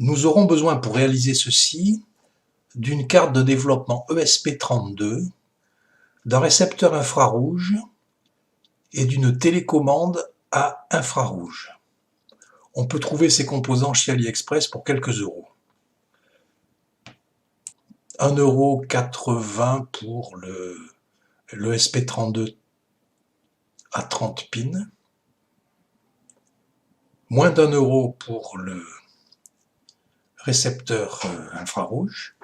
Nous aurons besoin pour réaliser ceci d'une carte de développement ESP32, d'un récepteur infrarouge et d'une télécommande à infrarouge. On peut trouver ces composants chez AliExpress pour quelques euros. 1,80 € pour l'ESP32 à 30 pins, moins d'1 € pour le récepteur infrarouge,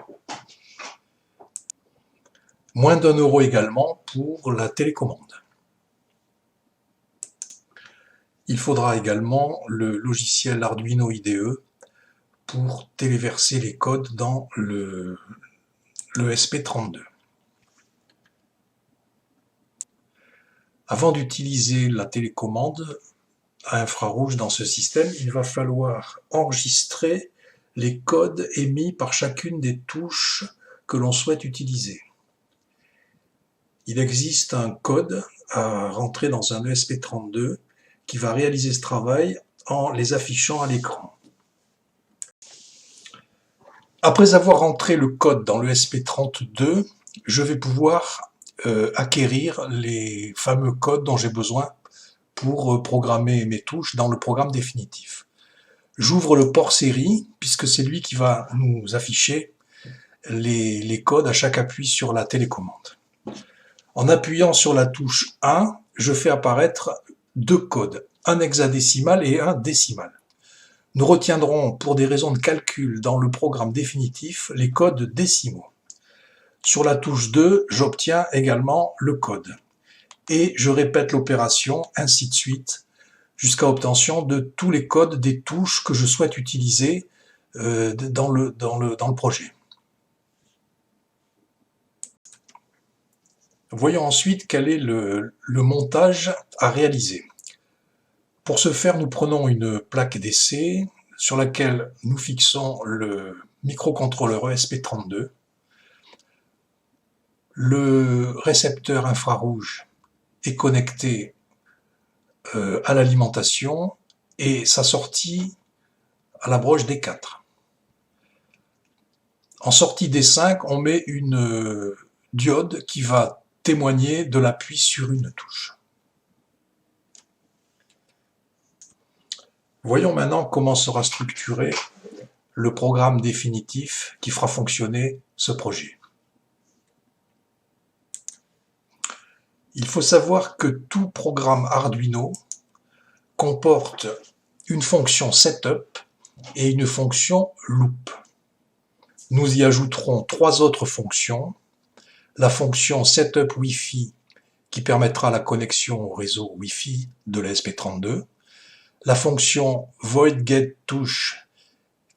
moins d'1 € également pour la télécommande. Il faudra également le logiciel Arduino IDE pour téléverser les codes dans le ESP32. Avant d'utiliser la télécommande à infrarouge dans ce système, il va falloir enregistrer les codes émis par chacune des touches que l'on souhaite utiliser. Il existe un code à rentrer dans un ESP32 qui va réaliser ce travail en les affichant à l'écran. Après avoir rentré le code dans l'ESP32, je vais pouvoir acquérir les fameux codes dont j'ai besoin pour programmer mes touches dans le programme définitif. J'ouvre le port série, puisque c'est lui qui va nous afficher les codes à chaque appui sur la télécommande. En appuyant sur la touche 1, je fais apparaître deux codes, un hexadécimal et un décimal. Nous retiendrons pour des raisons de calcul dans le programme définitif les codes décimaux. Sur la touche 2, j'obtiens également le code. Et je répète l'opération, ainsi de suite, jusqu'à obtention de tous les codes des touches que je souhaite utiliser dans le projet. Voyons ensuite quel est le montage à réaliser. Pour ce faire, nous prenons une plaque d'essai sur laquelle nous fixons le microcontrôleur ESP32, le récepteur infrarouge est connecté à l'alimentation et sa sortie à la broche D4. En sortie D5, on met une diode qui va témoigner de l'appui sur une touche. Voyons maintenant comment sera structuré le programme définitif qui fera fonctionner ce projet. Il faut savoir que tout programme Arduino comporte une fonction setup et une fonction loop. Nous y ajouterons trois autres fonctions. La fonction setup Wi-Fi qui permettra la connexion au réseau Wi-Fi de l'ESP32. La fonction voidGetTouch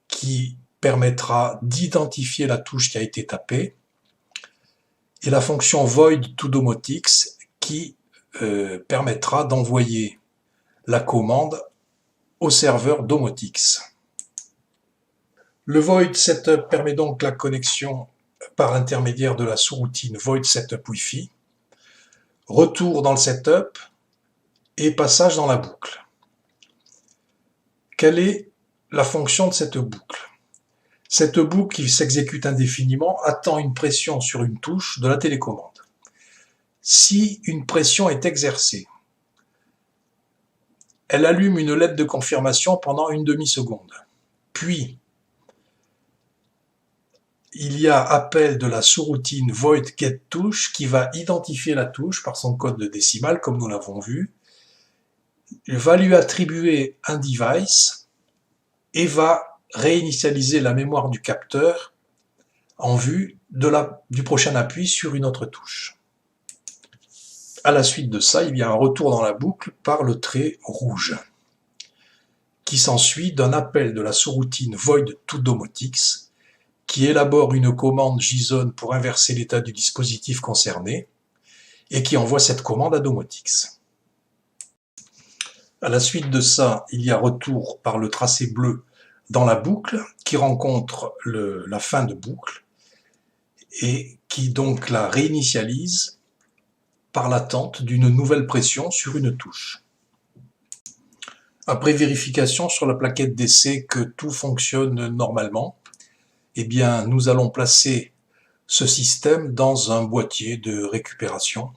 qui permettra d'identifier la touche qui a été tapée. Et la fonction voidToDomotics qui permettra d'envoyer la commande au serveur Domotics. Le void setup permet donc la connexion par l'intermédiaire de la sous-routine void setup Wi-Fi, retour dans le setup et passage dans la boucle. Quelle est la fonction de cette boucle? Cette boucle qui s'exécute indéfiniment attend une pression sur une touche de la télécommande. Si une pression est exercée, elle allume une LED de confirmation pendant une demi-seconde. Puis, il y a appel de la sous-routine voidGetTouch qui va identifier la touche par son code de décimal, comme nous l'avons vu, va lui attribuer un device et va réinitialiser la mémoire du capteur en vue du prochain appui sur une autre touche. À la suite de ça, il y a un retour dans la boucle par le trait rouge, qui s'ensuit d'un appel de la sous-routine voidToDomotics, qui élabore une commande JSON pour inverser l'état du dispositif concerné, et qui envoie cette commande à Domotics. À la suite de ça, il y a retour par le tracé bleu dans la boucle, qui rencontre la fin de boucle, et qui donc la réinitialise par l'attente d'une nouvelle pression sur une touche. Après vérification sur la plaquette d'essai que tout fonctionne normalement, eh bien, nous allons placer ce système dans un boîtier de récupération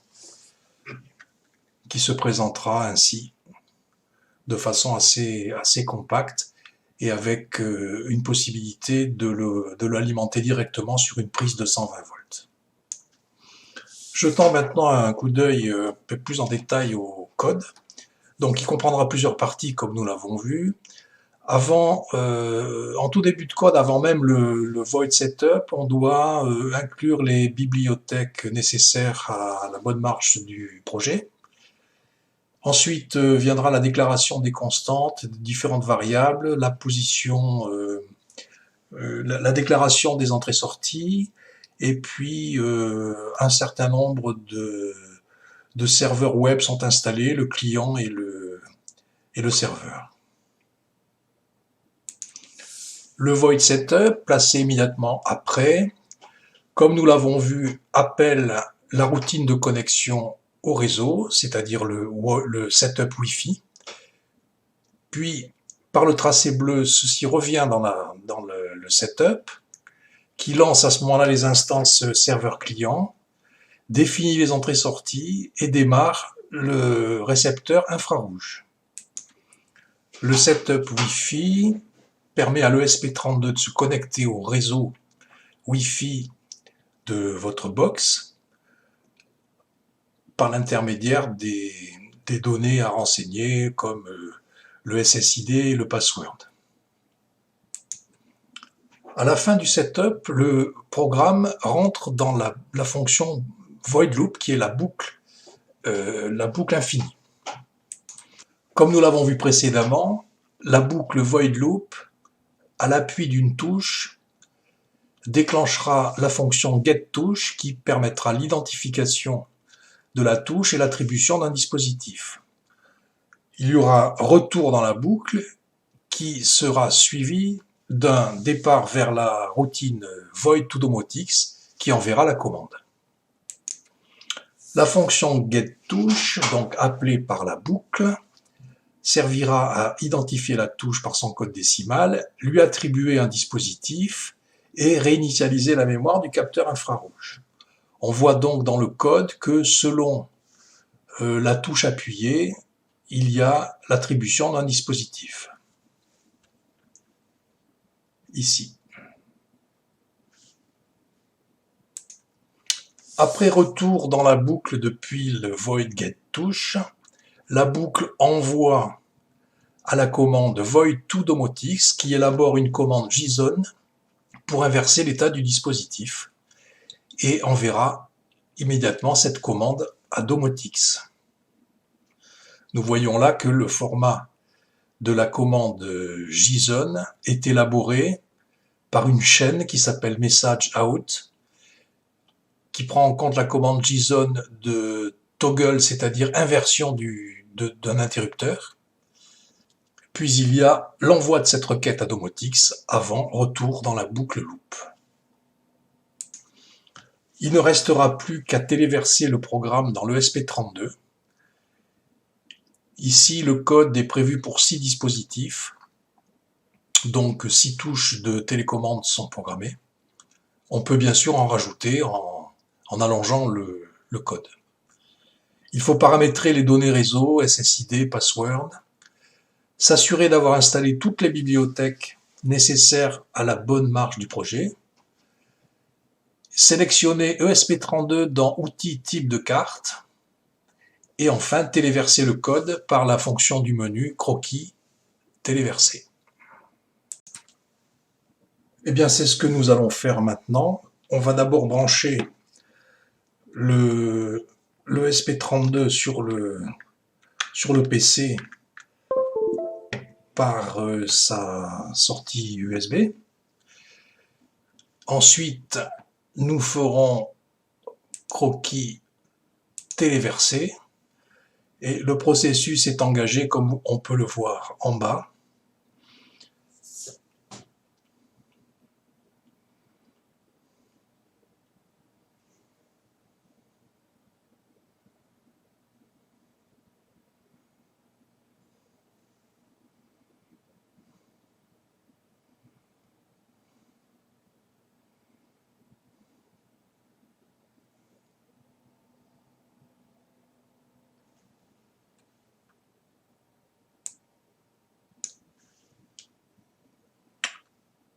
qui se présentera ainsi de façon assez compacte et avec une possibilité de l'alimenter directement sur une prise de 120 volts. Jetant maintenant un coup d'œil un peu plus en détail au code. Donc il comprendra plusieurs parties comme nous l'avons vu. En tout début de code, avant même le void setup, on doit inclure les bibliothèques nécessaires à la bonne marche du projet. Ensuite viendra la déclaration des constantes, des différentes variables, la position, la déclaration des entrées-sorties, et puis un certain nombre de serveurs web sont installés, le client et le serveur. Le void setup, placé immédiatement après, comme nous l'avons vu, appelle la routine de connexion au réseau, c'est-à-dire le setup Wi-Fi. Puis, par le tracé bleu, ceci revient dans le setup, qui lance à ce moment-là les instances serveur-client, définit les entrées-sorties et démarre le récepteur infrarouge. Le setup Wi-Fi permet à l'ESP32 de se connecter au réseau Wi-Fi de votre box par l'intermédiaire des données à renseigner comme le SSID et le password. À la fin du setup, le programme rentre dans la fonction void loop qui est la boucle infinie. Comme nous l'avons vu précédemment, la boucle void loop, à l'appui d'une touche, déclenchera la fonction getTouch qui permettra l'identification de la touche et l'attribution d'un dispositif. Il y aura retour dans la boucle qui sera suivi d'un départ vers la routine void to domotics qui enverra la commande. La fonction getTouch, donc appelée par la boucle, servira à identifier la touche par son code décimal, lui attribuer un dispositif et réinitialiser la mémoire du capteur infrarouge. On voit donc dans le code que selon la touche appuyée, il y a l'attribution d'un dispositif. Ici. Après retour dans la boucle depuis le void getTouch, la boucle envoie à la commande void to domotics qui élabore une commande JSON pour inverser l'état du dispositif et enverra immédiatement cette commande à domotics. Nous voyons là que le format de la commande JSON est élaboré par une chaîne qui s'appelle message_out, qui prend en compte la commande JSON de toggle, c'est-à-dire inversion d'un interrupteur. Puis il y a l'envoi de cette requête à domotics avant retour dans la boucle loop. Il ne restera plus qu'à téléverser le programme dans l'ESP32. Ici, le code est prévu pour 6 dispositifs, donc 6 touches de télécommande sont programmées. On peut bien sûr en rajouter en allongeant le code. Il faut paramétrer les données réseau, SSID, password, s'assurer d'avoir installé toutes les bibliothèques nécessaires à la bonne marche du projet, sélectionner ESP32 dans Outils type de carte, et enfin téléverser le code par la fonction du menu croquis téléverser. Eh bien, c'est ce que nous allons faire maintenant. On va d'abord brancher l'ESP32 sur le PC par sa sortie USB. Ensuite, nous ferons croquis téléverser et le processus est engagé comme on peut le voir en bas.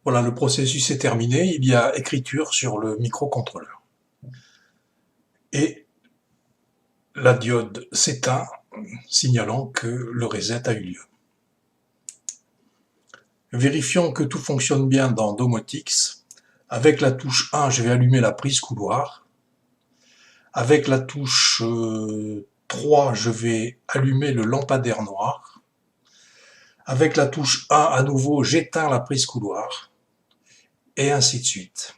Voilà, le processus est terminé, il y a écriture sur le microcontrôleur. Et la diode s'éteint, signalant que le reset a eu lieu. Vérifions que tout fonctionne bien dans Domotix. Avec la touche 1, je vais allumer la prise couloir. Avec la touche 3, je vais allumer le lampadaire noir. Avec la touche 1, à nouveau, j'éteins la prise couloir. Et ainsi de suite.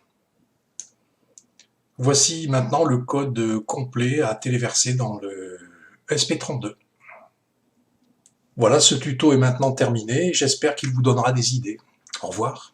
Voici maintenant le code complet à téléverser dans le SP32. Voilà, ce tuto est maintenant terminé. J'espère qu'il vous donnera des idées. Au revoir.